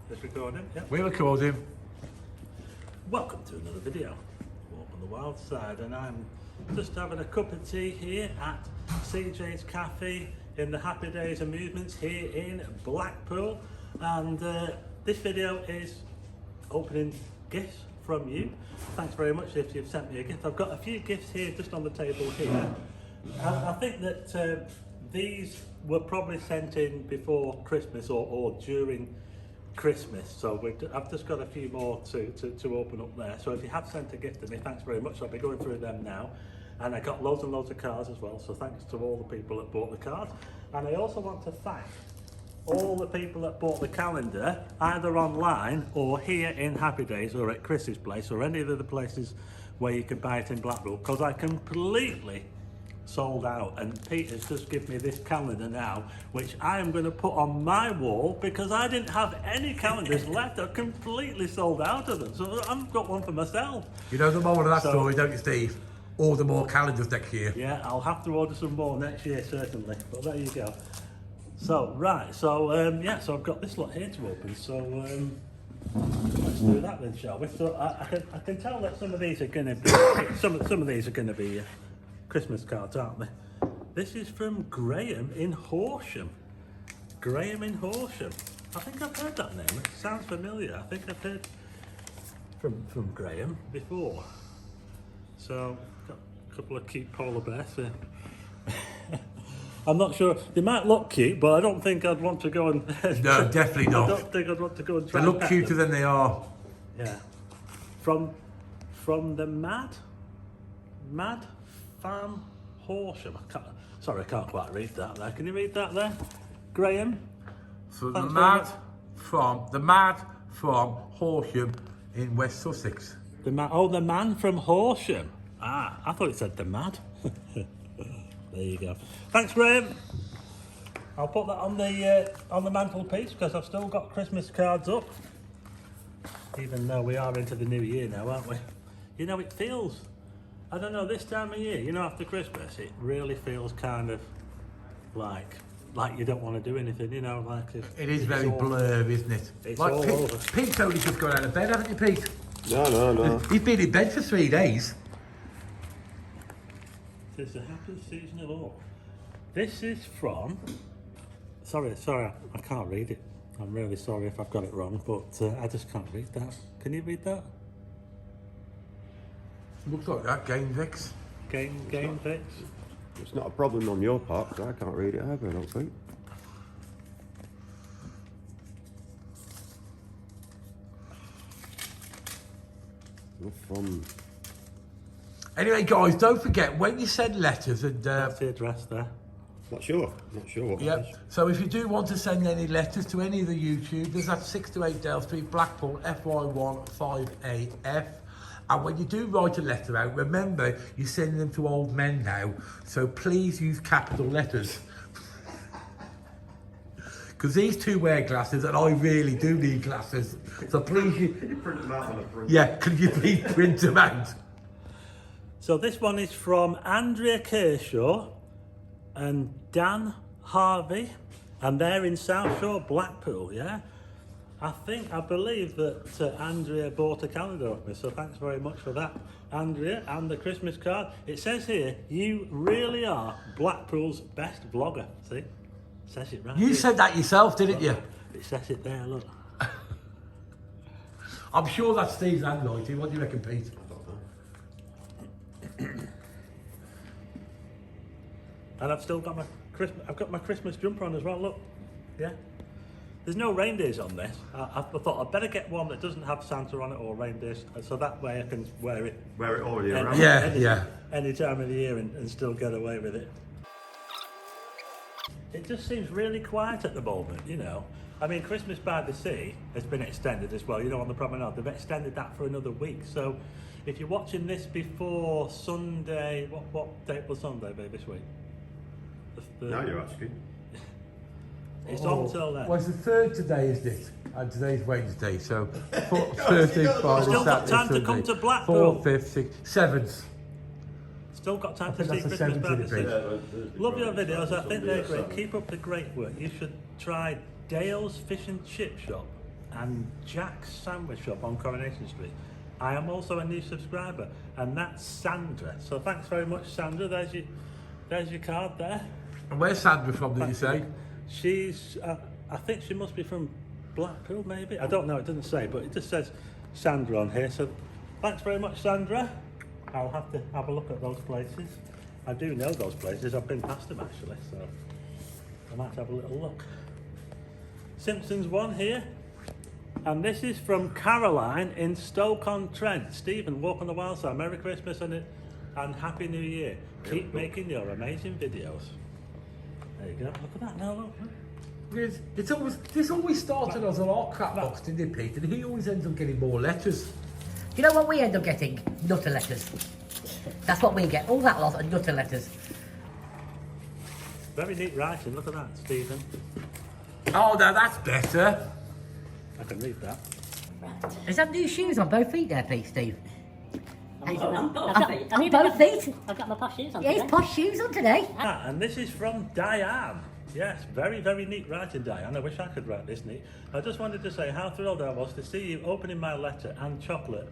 Just recording? Yep. We're recording. Welcome to another video. Walk on the wild side, and I'm just having a cup of tea here at CJ's Cafe in the Happy Dayz Amusements here in Blackpool. And this video is opening gifts from you. Thanks very much if you've sent me a gift. I've got a few gifts here just on the table here. I think that these were probably sent in before Christmas or during Christmas, so I've just got a few more to open up there. So if you have sent a gift to me, thanks very much. I'll be going through them now. And I got loads and loads of cards as well, so thanks to all the people that bought the cards. And I also want to thank all the people that bought the calendar, either online or here in Happy Dayz or at Chris's place or any of the places where you can buy it in Blackpool, because I completely sold out, and Peter's just given me this calendar now, which I am going to put on my wall because I didn't have any calendars left. I completely sold out of them, so I've got one for myself. You know the moral of that story, don't you, Steve? Order more calendars next year. Yeah, I'll have to order some more next year, certainly. But there you go. So, right, so, yeah, so I've got this lot here to open, so let's do that then, shall we? So I can tell that some of these are going to be, some of these are going to be Christmas cards, aren't they? This is from Graeme in Horsham. Graeme in Horsham. I think I've heard that name. It sounds familiar. I think I've heard from Graeme before. So, got a couple of cute polar bears here. I'm not sure. They might look cute, but I don't think I'd want to go and... No, definitely not. I don't think I'd want to go and try They and look pet cuter them. than they are. Yeah. From the Mad Farm Horsham. I can't quite read that there. Can you read that there, Graeme? So Thanks the very Mad from Horsham in West Sussex. The man from Horsham. Ah, I thought it said the Mad. There you go. Thanks, Graeme. I'll put that on the mantelpiece because I've still got Christmas cards up. Even though we are into the new year now, aren't we? You know, it feels, I don't know, this time of year, you know, after Christmas, it really feels kind of like you don't want to do anything, you know, like... It is very blurb, isn't it? It's like all over. Pete's only just got out of bed, haven't you, Pete? No. He's been in bed for 3 days. It's the happiest season of all. This is from... Sorry, I can't read it. I'm really sorry if I've got it wrong, but I just can't read that. Can you read that? Looks like that, Game Vix. Game Vix? It's not a problem on your part, because I can't read it either, I don't think. From... Anyway, guys, don't forget, when you send letters and... That's the address there. Not sure what that Yep. is. So if you do want to send any letters to any of the YouTubers, that's 6 to 8 Dale Street, Blackpool, FY1 5AF. And when you do write a letter out, remember you're sending them to old men now, so please use capital letters. Because these two wear glasses, and I really do need glasses. So please, You print them out on a print. yeah, can you please print them out? So this one is from Andrea Kershaw and Dan Harvey, and they're in South Shore, Blackpool, yeah? I believe that Andrea bought a calendar off me, so thanks very much for that, Andrea, and the Christmas card. It says here, you really are Blackpool's best vlogger. See? It says it right You here. said that yourself, didn't you? It says it there, look. I'm sure that's Steve's handwriting. What do you reckon, Pete? And I've still got my Christmas jumper on as well, look. Yeah. There's no reindeers on this. I thought I'd better get one that doesn't have Santa on it or reindeers, so that way I can wear it. Wear it all year round. Yeah. Any time of the year and still get away with it. It just seems really quiet at the moment, you know. I mean, Christmas by the Sea has been extended as well, you know, on the promenade. They've extended that for another week. So if you're watching this before Sunday, what date will Sunday be this week? Now you're asking. It's on till then. Well, it's the 3rd today, isn't it? And today's Wednesday, so 13th, Friday, Still got Saturday, time to Sunday. come to Blackpool. 4th, 5th, 6th, 7th. Still got time I to think see that's the Christmas 7th, by the isn't it? Sea. Love your videos, I think they're great. Keep up the great work. You should try Dale's Fish and Chip Shop and Jack's Sandwich Shop on Coronation Street. I am also a new subscriber, and that's Sandra. So thanks very much, Sandra. There's your card there. And where's Sandra from, did you say? She's, I think she must be from Blackpool, maybe. I don't know, it doesn't say, but it just says Sandra on here. So thanks very much, Sandra. I'll have to have a look at those places. I do know those places. I've been past them actually, so I might have a little look. Simpsons 1 here. And this is from Caroline in Stoke-on-Trent. Stephen, walk on the wild side. Merry Christmas and Happy New Year. Keep making your amazing videos. There you go. Look at that now, look. This always started as an art crap box, didn't it, Pete? And he always ends up getting more letters. You know what we end up getting? Nutter letters. That's what we get. All that lot of nutter letters. Very neat writing. Look at that, Stephen. Oh, now that's better. I can read that. Is that new shoes on both feet there, Pete, Steve? I've got Both feet? I've got my posh shoes on Yeah, he's today. posh shoes on today. Ah, and this is from Diane. Yes, very, very neat writing, Diane. I wish I could write this neat. I just wanted to say how thrilled I was to see you opening my letter and chocolate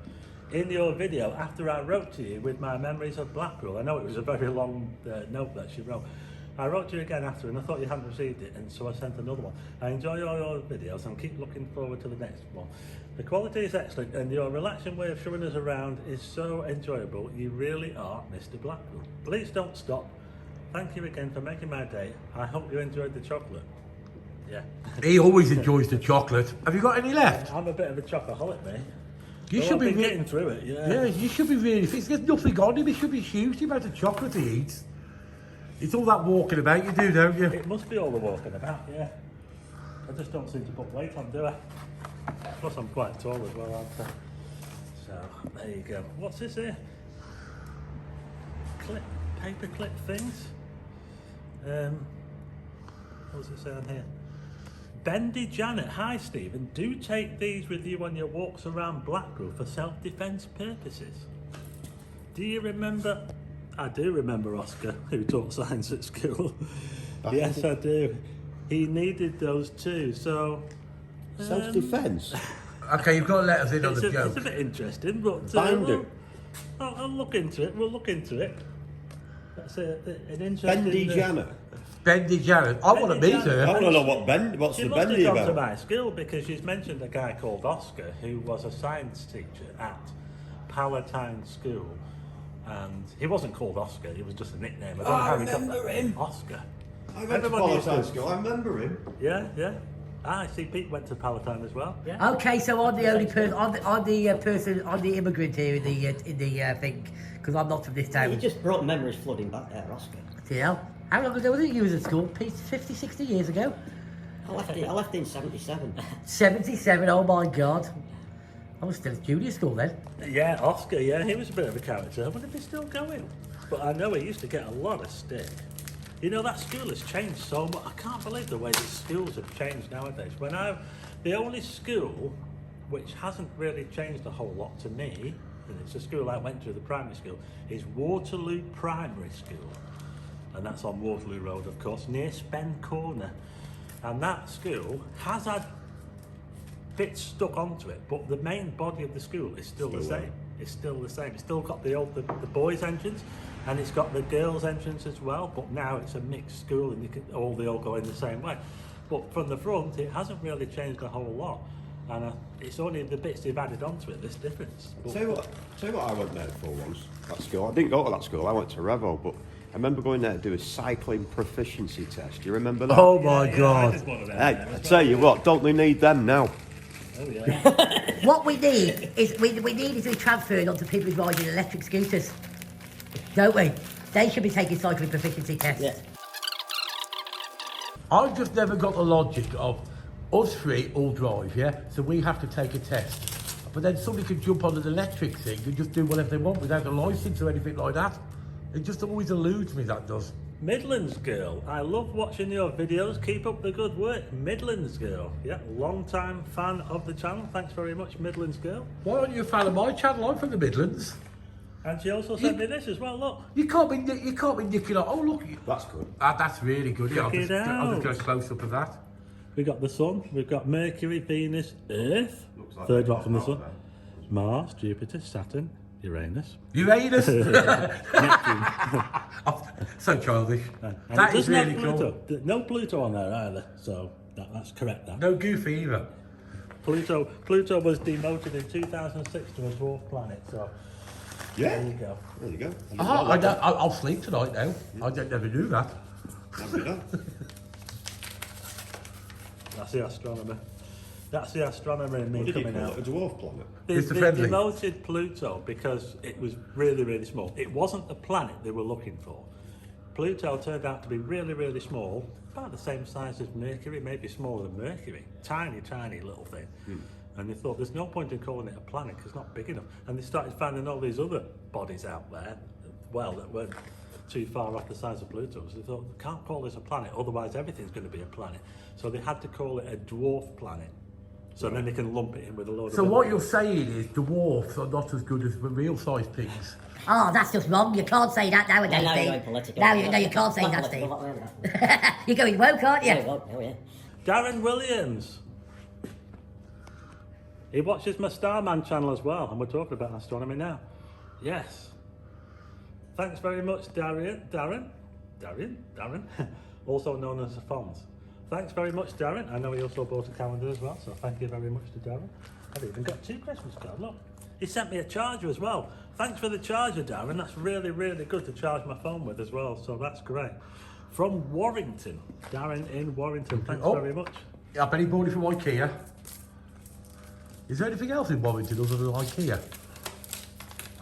in your video after I wrote to you with my memories of Blackpool. I know it was a very long note that she wrote. I wrote to you again after and I thought you hadn't received it, and so I sent another one. I enjoy all your videos and keep looking forward to the next one. The quality is excellent and your relaxing way of showing us around is so enjoyable. You really are Mr. Blackpool. Please don't stop. Thank you again for making my day. I hope you enjoyed the chocolate. Yeah. He always enjoys the chocolate. Have you got any left? I'm a bit of a chocoholic, mate. You Well, should I've be been re- getting through it, yeah. Yeah, you should be really fit. There's nothing on him. He should be huge. The amount of chocolate he eats. It's all that walking about you do, don't you? It must be all the walking about, yeah. I just don't seem to put weight on, do I? Plus I'm quite tall as well, aren't I? So, there you go. What's this here? Paper clip things? What's it say on here? Bendy Janet, hi Stephen, do take these with you on your walks around Blackpool for self-defence purposes. Do you remember? I do remember Oscar, who taught science at school. Yes, I do. He needed those too, so... Self-defence? Okay, you've got to let us in on the It's joke. a bit interesting, but... Binder. I'll look into it, we'll look into it. That's an interesting... Bendy Janet. Bendy Janet. I want to Bendy meet Janet. I her. want to know what's She the must have bendy gone to about. my school because she's mentioned a guy called Oscar who was a science teacher at Palatine School, and he wasn't called Oscar, he was just a nickname. I don't know how he got remember that him. name. Oscar. I went to Everybody used Palatine School, I remember him. Yeah, yeah. I see Pete went to Palatine as well. Yeah. Okay, so I'm the only person, I'm the person, I'm the immigrant here in the thing, because I'm not from this You town. just brought memories flooding back there, Oscar. You know? How long ago was it you was at school? Pete? 50, 60 years ago? I left in 77. 77, oh my God. I was still at junior school then. Yeah, Oscar, yeah, he was a bit of a character. I wonder if he's still going. But I know he used to get a lot of stick. You know, that school has changed so much. I can't believe the way that schools have changed nowadays. The only school which hasn't really changed a whole lot to me, and it's a school I went to, the primary school, is Waterloo Primary School. And that's on Waterloo Road, of course, near Spen Corner. And that school has had bits stuck onto it, but the main body of the school is still the same. It's still the same. It's still got the boys' entrance, and it's got the girls' entrance as well. But now it's a mixed school, and they all go in the same way. But from the front, it hasn't really changed a whole lot, and it's only the bits they've added onto it. This difference. But, Tell you what I went there for once, that school. I didn't go to that school, I went to Revo, but I remember going there to do a cycling proficiency test. Do you remember that? Oh my I God. did one of them Hey, there I as tell you what, don't they need them now? Oh yeah. What we need is, we need is to be transferred onto people who riding electric scooters. Don't we? They should be taking cycling proficiency tests. Yeah. I've just never got the logic of us three all drive, yeah? So we have to take a test. But then somebody can jump on an electric thing and just do whatever they want without a licence or anything like that. It just always eludes me, that does. Midlands Girl, I love watching your videos. Keep up the good work. Midlands Girl, yeah, long time fan of the channel. Thanks very much, Midlands Girl. Why aren't you a fan of my channel? I'm from the Midlands. And she also sent me this as well. Look, You can't be nicking out. Oh, look. That's good. That's really good. Yeah, Check it I'll just out. get a close up of that. We got the Sun, we've got Mercury, Venus, Earth, Looks like third they've rock from the got Sun, out Mars, Jupiter, Saturn, Uranus. Uranus. Neptune. So childish. And That it is doesn't have really cool. Pluto. No Pluto on there either, so that's correct. That. No goofy either. Pluto was demoted in 2006 to a dwarf planet, so Yeah. there you go. There you go. I'll sleep tonight now. I never knew that. Never know. That's the astronomer. That's the astronomer in me What did you coming call out. it? A dwarf planet? They Mr. Friendly. demoted Pluto because it was really, really small. It wasn't the planet they were looking for. Pluto turned out to be really, really small, about the same size as Mercury, maybe smaller than Mercury. Tiny, tiny little thing. And they thought there's no point in calling it a planet because it's not big enough. And they started finding all these other bodies out there, well, that weren't too far off the size of Pluto. So they thought, we can't call this a planet, otherwise everything's going to be a planet. So they had to call it a dwarf planet. So then they can lump it in with a load So of... what you're saying is dwarfs are not as good as the real size pigs. Oh, that's just wrong. You can't say that nowadays, Now you're Steve. going political. No, you can't say Not that, political, Steve. not really that. You're going woke, aren't There you? you go. Oh, yeah. Darren Williams. He watches my Starman channel as well, and we're talking about astronomy now. Yes. Thanks very much, Darren, also known as the Fonz. Thanks very much, Darren. I know he also bought a calendar as well, so thank you very much to Darren. I've even got 2 Christmas cards, look. He sent me a charger as well. Thanks for the charger, Darren. That's really, really good to charge my phone with as well, so that's great. From Warrington, Darren in Warrington, thanks very much. I bet he bought it from IKEA. Is there anything else in Warrington other than IKEA?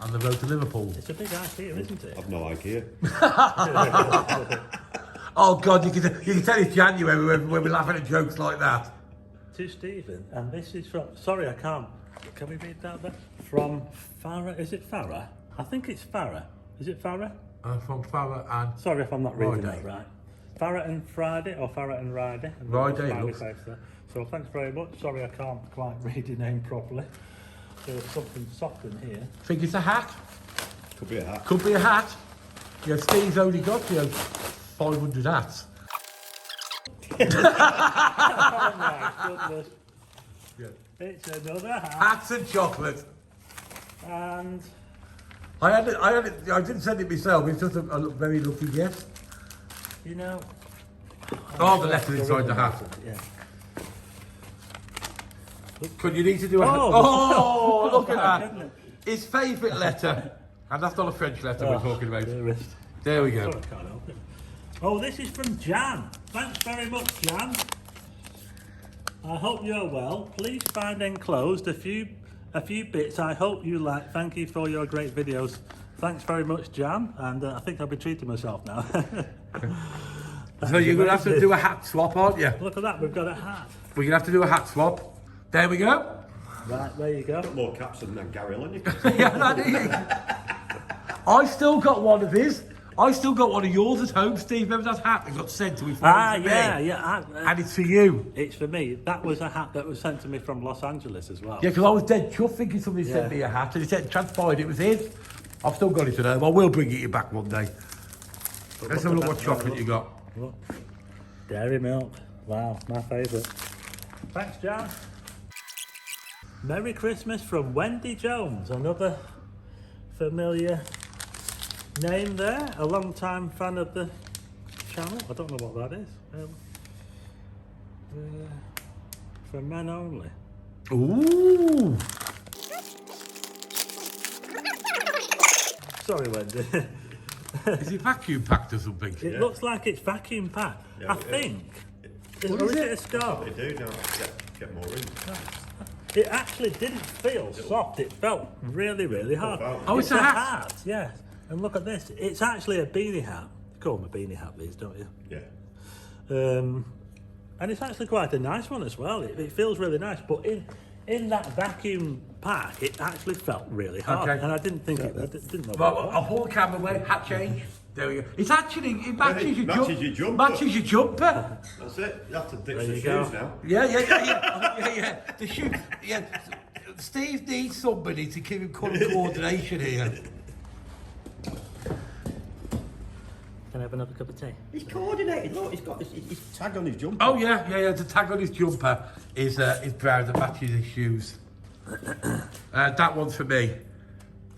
And the road to Liverpool? It's a big idea, isn't it? I've no idea. Oh God, you can tell it's January when we're laughing at jokes like that. To Stephen, and this is from, sorry I can't, can we read that there? From Farah, is it Farah? I think it's Farah. Is it Farah? From Farah and... Sorry if I'm not reading Friday. that right. Farah and Friday, or Farah and Friday. And Friday, smiley looks- face there. So thanks very much. Sorry I can't quite read your name properly. There's something soft in here. Think it's a hat? Could be a hat. Could be a hat. Yeah, Steve's only got 500 hats. Oh my goodness. Yeah. It's another hat. Hats and chocolate. And I didn't send it myself. It's just a very lucky guess. you know, Oh, the letter inside the hat. yeah. Could you need to do a... Oh. Oh, look at Isn't that. it? His favourite letter. And that's not a French letter we're talking about. Dearest. There we go. Sorry, I can't help it. Oh, this is from Jan. Thanks very much, Jan. I hope you're well. Please find enclosed a few bits I hope you like. Thank you for your great videos. Thanks very much, Jan. And I think I'll be treating myself now. So you're going to have to do a hat swap, aren't you? Look at that, we've got a hat. We're going to have to do a hat swap. There we go. Right, there you go. More caps than Gary Lineker. Yeah, that is. I still got one of his. I still got one of yours at home, Steve. Remember that hat that got sent to me? Yeah. And it's for you. It's for me. That was a hat that was sent to me from Los Angeles as well. Yeah, because I was dead chuffed thinking somebody sent me a hat, and it said transpired it was his. I've still got it at home. I will bring it you back one day. Let's have a look what chocolate you got. Look. Dairy milk. Wow, my favourite. Thanks, Jan. Merry Christmas from Wendy Jones, another familiar name there, a long-time fan of the channel. I don't know what that is. For men only. Ooh. Sorry, Wendy. Is it vacuum packed or something? It looks like it's vacuum packed. Yeah, I think. What Or is is it? it a scarf? They do now. Get more in. It actually didn't feel soft. It felt really, really hard. wow. Oh, it's a hat. Yes. And look at this. It's actually a beanie hat. You call them a beanie hat, these, don't you? Yeah. And it's actually quite a nice one as well. It feels really nice. But in that vacuum pack, it actually felt really hard. Okay. And I didn't think it. I didn't know. Well, what it I'll was. pull the camera away, hat change. There we go. It's actually, it matches, it matches your jumper. Matches your jumper. That's it. You have to ditch There the you shoes go. now. Yeah. The shoe, yeah. Steve needs somebody to give him colour coordination here. Can Can I have another cup of tea? He's coordinated. Look, he's got his tag on his jumper. Oh yeah. The tag on his jumper is brown that matches his shoes. That one's for me.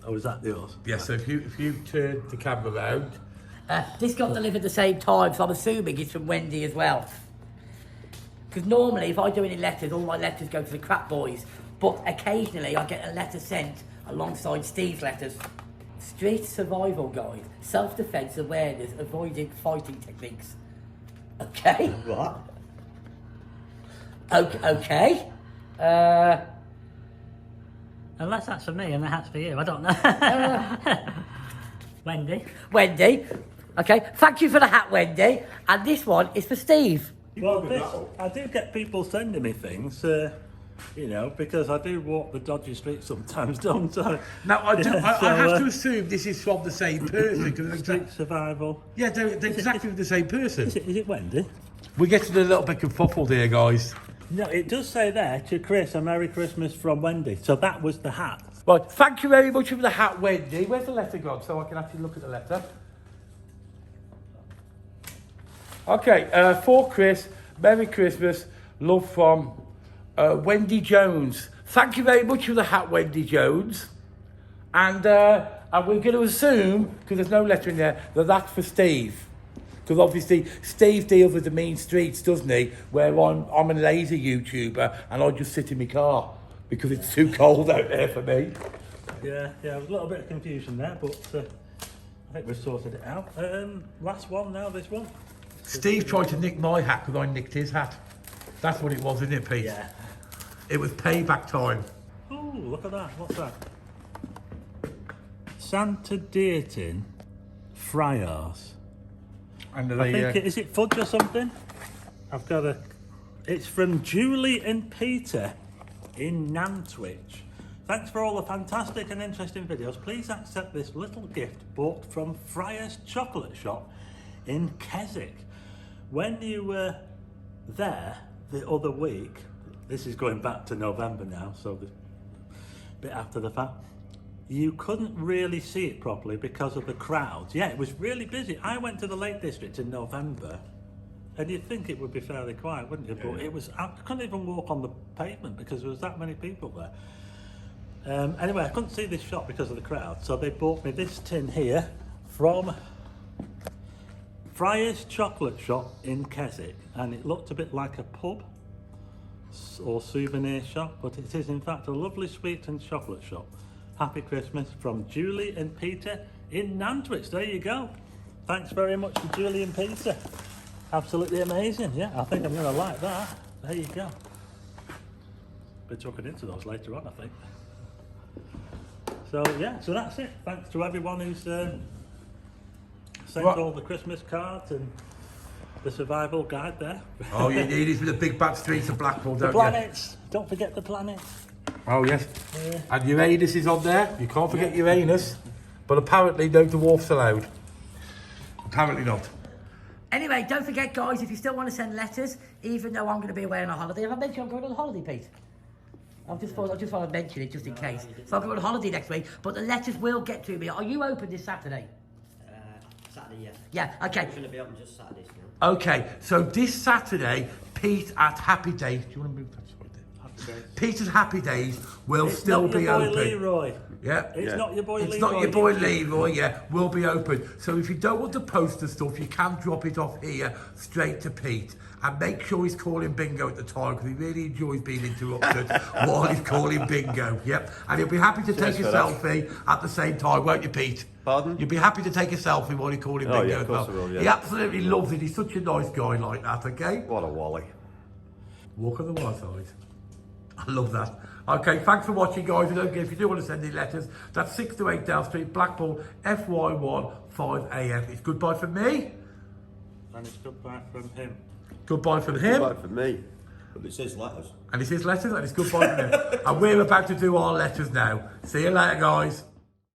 Oh, is that yours? Yes. So if you turn the camera around. This got delivered at the same time, so I'm assuming it's from Wendy as well. Because normally, if I do any letters, all my letters go to the crap boys. But occasionally, I get a letter sent alongside Steve's letters. Street survival guide, self-defense awareness, avoiding fighting techniques. Okay. What? Okay. Unless that's for me and the hat's for you, I don't know. Wendy. Okay, thank you for the hat, Wendy. And this one is for Steve. Well, I do get people sending me things, you know, because I do walk the dodgy streets sometimes, don't I? Now I have to assume this is from the same person because Street survival. yeah, they're exactly the same person. Is it Wendy? We're getting a little bit kerfuffled here, guys. No, it does say there, to Chris, a Merry Christmas from Wendy. So that was the hat. Right, thank you very much for the hat, Wendy. Where's the letter gone so I can actually look at the letter? Okay, for Chris, Merry Christmas, love from Wendy Jones. Thank you very much for the hat, Wendy Jones. And we're going to assume, because there's no letter in there, that that's for Steve. Because obviously Steve deals with the mean streets, doesn't he? Where I'm a lazy YouTuber and I just sit in my car because it's too cold out there for me. Yeah, there was a little bit of confusion there, but I think we've sorted it out. Last one now, this one. Steve tried to nick my hat because I nicked his hat. That's what it was, isn't it, Pete? Yeah. It was payback time. Oh, look at that. What's that? Santa Dating Friars. And I think is it fudge or something? I've got a. It's from Julie and Peter in Nantwich. Thanks for all the fantastic and interesting videos. Please accept this little gift bought from Friar's Chocolate Shop in Keswick. When you were there the other week, this is going back to November now, so a bit after the fact, you couldn't really see it properly because of the crowds. Yeah, it was really busy. I went to the Lake District in November, and you'd think it would be fairly quiet, wouldn't you? But it was, I couldn't even walk on the pavement because there was that many people there. Anyway, I couldn't see this shop because of the crowd, so they bought me this tin here from Friar's Chocolate Shop in Keswick, and it looked a bit like a pub or souvenir shop, but it is in fact a lovely sweet and chocolate shop. Happy Christmas from Julie and Peter in Nantwich. There you go. Thanks very much to Julie and Peter. Absolutely amazing. Yeah, I think I'm going to like that. There you go. Be talking into those later on, I think. So yeah, so that's it. Thanks to everyone who's sent all the Christmas cards and the survival guide there. Oh, you need it for the big bad streets of Blackpool, don't The planets. Don't forget the planets. you? Oh, yes. And Uranus is on there. You can't forget Uranus. But apparently no dwarfs allowed. Apparently not. Anyway, don't forget, guys, if you still want to send letters, even though I'm going to be away on a holiday, have I mentioned I'm going on a holiday, Pete? I just thought I'd mention it just in case. So I'm going on holiday next week, but the letters will get to me. Are you open this Saturday? Saturday, yeah. Yeah, okay. We're going to be open just Saturdays now. Okay, so this Saturday, Pete at Happy Dayz. Do you want to move that? Peter's Happy Dayz will still be open. It's not your boy Leroy. Yeah. It's not your boy Leroy. It's not your boy Leroy, yeah, will be open. So if you don't want to post the stuff, you can drop it off here straight to Pete. And make sure he's calling bingo at the time, because he really enjoys being interrupted while he's calling bingo. Yep. And he'll be happy to take a selfie at the same time, won't you, Pete? Pardon? You'll be happy to take a selfie while you're calling bingo yeah, of as course well. I will, yeah. He absolutely loves it. He's such a nice guy like that, okay? What a wally. Walk on the wild side. I love that. Okay, thanks for watching, guys. And don't forget, if you do want to send in letters, that's 6 to 8 Dale Street, Blackpool, FY1 5AM. It's goodbye from me. And it's goodbye from him. Goodbye from him. Goodbye from me. But it says letters. And it's his letters, and it's goodbye from him. And we're about to do our letters now. See you later, guys.